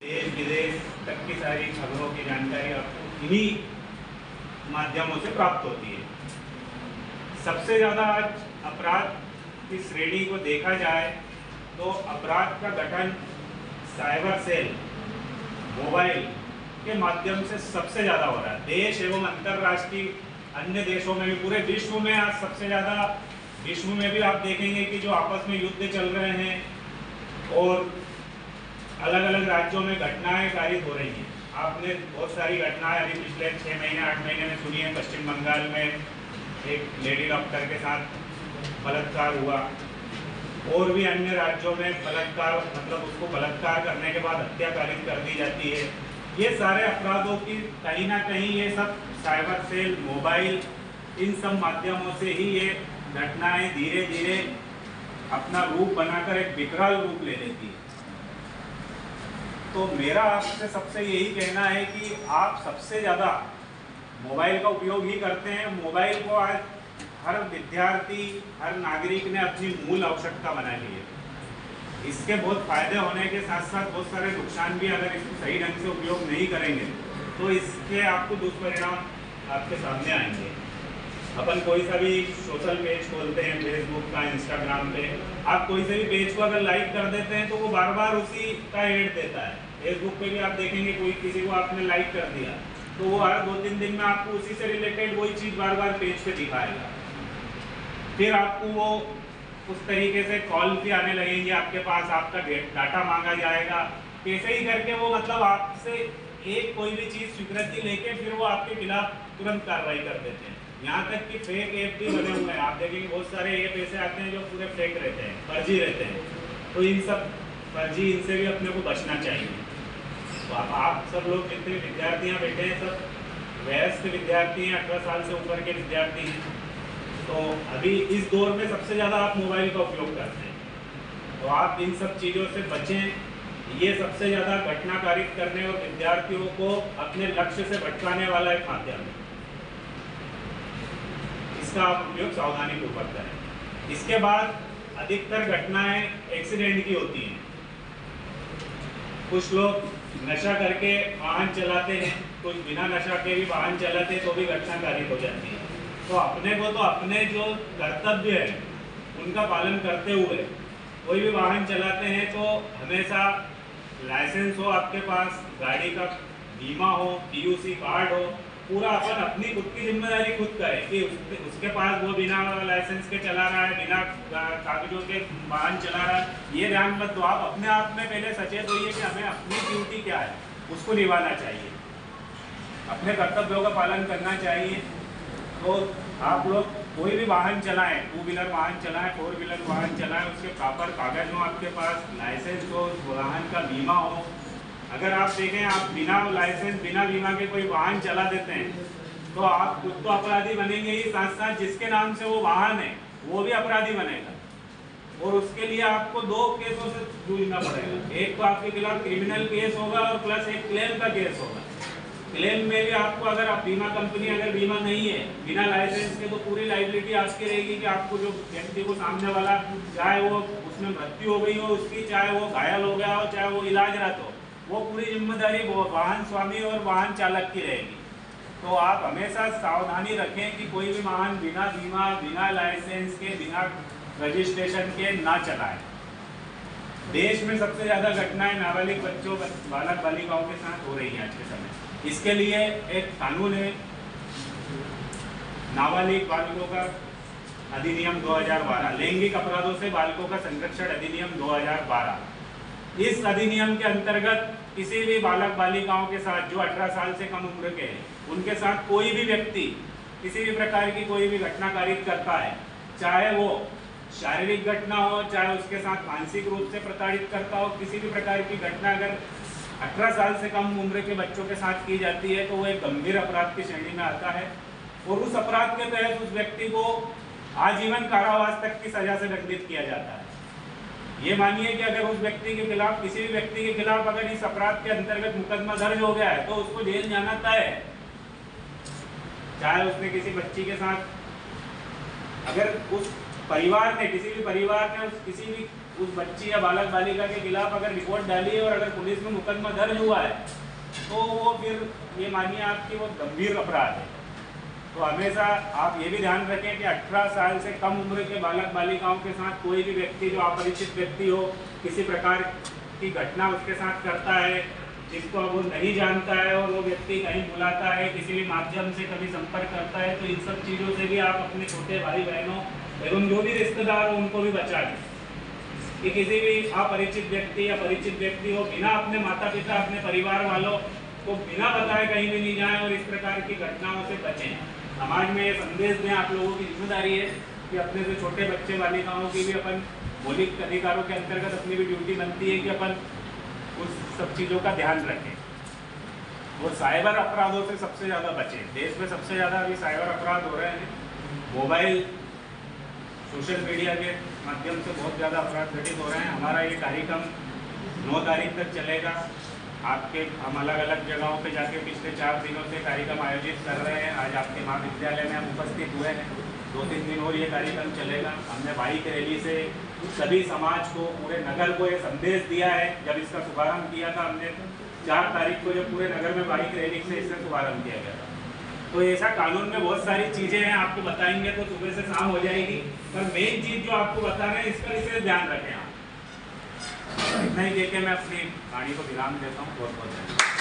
देश विदेश तक की सारी खबरों की जानकारी आपको इन्हीं माध्यमों से प्राप्त होती है। सबसे ज़्यादा आज अपराध की श्रेणी को देखा जाए तो अपराध का गठन साइबर सेल, मोबाइल के माध्यम से सबसे ज़्यादा हो रहा है। देश एवं अंतर्राष्ट्रीय अन्य देशों में भी, पूरे विश्व में आज सबसे ज़्यादा, विश्व में भी आप देखेंगे कि जो आपस में युद्ध चल रहे हैं और अलग अलग राज्यों में घटनाएं कारित हो रही हैं। आपने बहुत सारी घटनाएं अभी पिछले 6 महीने 8 महीने में सुनी है। पश्चिम बंगाल में एक लेडी डॉक्टर के साथ बलात्कार हुआ और भी अन्य राज्यों में बलात्कार, मतलब उसको बलात्कार करने के बाद हत्या कारित कर दी जाती है। ये सारे अपराधों की कहीं ना कहीं ये सब साइबर सेल, मोबाइल, इन सब माध्यमों से ही ये घटनाएं धीरे धीरे अपना रूप बनाकर एक विकराल रूप ले लेती है। तो मेरा आपसे सबसे यही कहना है कि आप सबसे ज़्यादा मोबाइल का उपयोग ही करते हैं। मोबाइल को आज हर विद्यार्थी, हर नागरिक ने अपनी मूल आवश्यकता बना ली है। इसके बहुत फायदे होने के साथ साथ बहुत सारे नुकसान भी, अगर इसको सही ढंग से उपयोग नहीं करेंगे तो इसके आपको दुष्परिणाम आपके सामने आएंगे। अपन कोई सा भी सोशल पेज खोलते हैं, फेसबुक का, इंस्टाग्राम पे, आप कोई से भी पेज को अगर लाइक कर देते हैं तो वो बार बार उसी का ऐड देता है। फेसबुक पे भी आप देखेंगे कोई किसी को आपने लाइक कर दिया तो वो हर 2-3 दिन में आपको उसी से रिलेटेड वही चीज़ बार बार पेज पे दिखाएगा। फिर आपको वो उस तरीके से कॉल भी आने लगेंगे आपके पास, आपका डाटा मांगा जाएगा। कैसे ही करके वो मतलब आपसे एक कोई भी चीज़ स्वीकृति लेके फिर वो आपके खिलाफ तुरंत कार्रवाई कर देते हैं। यहाँ तक कि फेक ऐप भी बने हुए हैं। आप देखेंगे बहुत सारे ऐप ऐसे आते हैं जो पूरे फेक रहते हैं, फर्जी रहते हैं। तो इन सब फर्जी, इनसे भी अपने को बचना चाहिए। तो आप सब लोग जितने विद्यार्थियाँ बैठे हैं सब वयस्क विद्यार्थी हैं, 18 साल से ऊपर के विद्यार्थी हैं। तो अभी इस दौर में सबसे ज़्यादा आप मोबाइल का उपयोग करते हैं, तो आप इन सब चीज़ों से बचें। ये सबसे ज़्यादा घटना कारित करने और विद्यार्थियों को अपने लक्ष्य से भटकाने वाला एक माध्यम है। इसका आप उपयोग सावधानीपूर्वक करें। इसके बाद अधिकतर घटनाएं एक्सीडेंट की होती हैं। कुछ लोग नशा करके वाहन चलाते हैं, कुछ बिना नशा के भी वाहन चलाते हैं तो भी घटना कारित हो जाती है। तो अपने को तो अपने जो कर्तव्य है उनका पालन करते हुए कोई भी वाहन चलाते हैं तो हमेशा लाइसेंस हो आपके पास, गाड़ी का बीमा हो, PUC कार्ड हो, पूरा अपन अपनी खुद की जिम्मेदारी खुद करें कि उसके पास वो बिना लाइसेंस के चला रहा है, बिना कागजों के वाहन चला रहा है। ये ध्यान मत दो, आप अपने आप में पहले सचेत होइए कि हमें अपनी ड्यूटी क्या है उसको निभाना चाहिए, अपने कर्तव्यों का पालन करना चाहिए। तो आप लोग कोई भी वाहन चलाएं, 2 व्हीलर वाहन चलाएं, 4 व्हीलर वाहन चलाएं, उसके प्रॉपर कागज हो आपके पास, लाइसेंस हो, वाहन का बीमा हो। अगर आप देखें आप बिना लाइसेंस, बिना बीमा के कोई वाहन चला देते हैं तो आप खुद तो अपराधी बनेंगे ही, साथ साथ जिसके नाम से वो वाहन है वो भी अपराधी बनेगा। और उसके लिए आपको 2 केसों से जूझना पड़ेगा। एक तो आपके खिलाफ क्रिमिनल केस होगा और प्लस एक क्लेम का केस होगा। क्लेम में भी आपको, अगर आप बीमा कंपनी अगर बीमा नहीं है, बिना लाइसेंस के, तो पूरी लाइबिलिटी आपकी रहेगी कि आपको जो व्यक्ति को सामने वाला, चाहे वो उसमें मृत्यु हो गई हो उसकी, चाहे वो घायल हो गया हो, चाहे वो इलाजरत हो, वो पूरी जिम्मेदारी वो वाहन स्वामी और वाहन चालक की रहेगी। तो आप हमेशा सावधानी रखें कि कोई भी वाहन बिना बीमा, बिना लाइसेंस के, बिना रजिस्ट्रेशन के ना चलाएं। देश में सबसे ज़्यादा घटनाएं नाबालिग बच्चों, बालक बालिकाओं के साथ हो रही हैं आज के समय। इसके लिए एक कानून है, नाबालिग बालकों का अधिनियम 2012, लैंगिक अपराधों से बालकों का संरक्षण अधिनियम 2012। इस अधिनियम के अंतर्गत किसी भी बालक बालिकाओं के साथ जो 18 साल से कम उम्र के हैं, उनके साथ कोई भी व्यक्ति किसी भी प्रकार की कोई भी घटना कारित करता है, चाहे वो शारीरिक घटना हो, चाहे उसके साथ मानसिक रूप से प्रताड़ित करता हो, किसी भी प्रकार की घटना अगर 18 साल से कम उम्र के बच्चों के साथ की जाती है तो वो एक गंभीर अपराध की श्रेणी में आता है। और उस अपराध के तहत उस व्यक्ति को आजीवन कारावास तक की सजा से दंडित किया जाता है। ये मानिए कि अगर उस व्यक्ति के खिलाफ, किसी भी व्यक्ति के खिलाफ अगर इस अपराध के अंतर्गत मुकदमा दर्ज हो गया है तो उसको जेल जाना तय है। चाहे उसने किसी बच्ची के साथ, अगर उस परिवार ने, किसी भी परिवार ने किसी भी उस बच्ची या बालक बालिका के खिलाफ अगर रिपोर्ट डाली है और अगर पुलिस में मुकदमा दर्ज हुआ है तो वो फिर ये मानिए आपकी वो गंभीर अपराध है। तो हमेशा आप ये भी ध्यान रखें कि 18 साल से कम उम्र के बालक बालिकाओं के साथ कोई भी व्यक्ति जो अपरिचित व्यक्ति हो, किसी प्रकार की घटना उसके साथ करता है जिसको वो नहीं जानता है और वो व्यक्ति कहीं बुलाता है, किसी भी माध्यम से कभी संपर्क करता है, तो इन सब चीज़ों से भी आप अपने छोटे भाई बहनों एवं जो भी रिश्तेदार हो उनको भी बचा लें कि किसी भी अपरिचित व्यक्ति या परिचित व्यक्ति हो बिना अपने माता पिता अपने परिवार वालों को बिना बताए कहीं भी नहीं जाएं और इस प्रकार की घटनाओं से बचें। समाज में ये संदेश दें, आप लोगों की जिम्मेदारी है कि अपने से छोटे बच्चे बालिकाओं की भी अपन मौलिक अधिकारों के अंतर्गत अपनी भी ड्यूटी बनती है कि अपन उस सब चीज़ों का ध्यान रखें और साइबर अपराधों से सबसे ज़्यादा बचें। देश में सबसे ज़्यादा अभी साइबर अपराध हो रहे हैं, मोबाइल सोशल मीडिया के माध्यम से बहुत ज़्यादा अपराध घटित हो रहे हैं। हमारा ये कार्यक्रम 9 तारीख तक चलेगा। आपके हम अलग अलग जगहों पे जाके पिछले 4 दिनों से कार्यक्रम आयोजित कर रहे हैं। आज आपके महाविद्यालय में हम उपस्थित हुए हैं। 2-3 दिन और ये कार्यक्रम चलेगा। हमने बाइक रैली से सभी समाज को, पूरे नगर को ये संदेश दिया है। जब इसका शुभारंभ किया था हमने 4 तारीख को, जब पूरे नगर में बाइक रैली से इससे शुभारंभ किया गया था। तो ऐसा कानून में बहुत सारी चीज़ें हैं, आपको बताएंगे तो सुबह से शाम हो जाएगी, पर मेन चीज़ जो आपको बता रहे हैं इस पर इसे ध्यान रखें आप। इतना ही देख के मैं अपनी वाणी को विराम देता हूँ। बहुत बहुत धन्यवाद।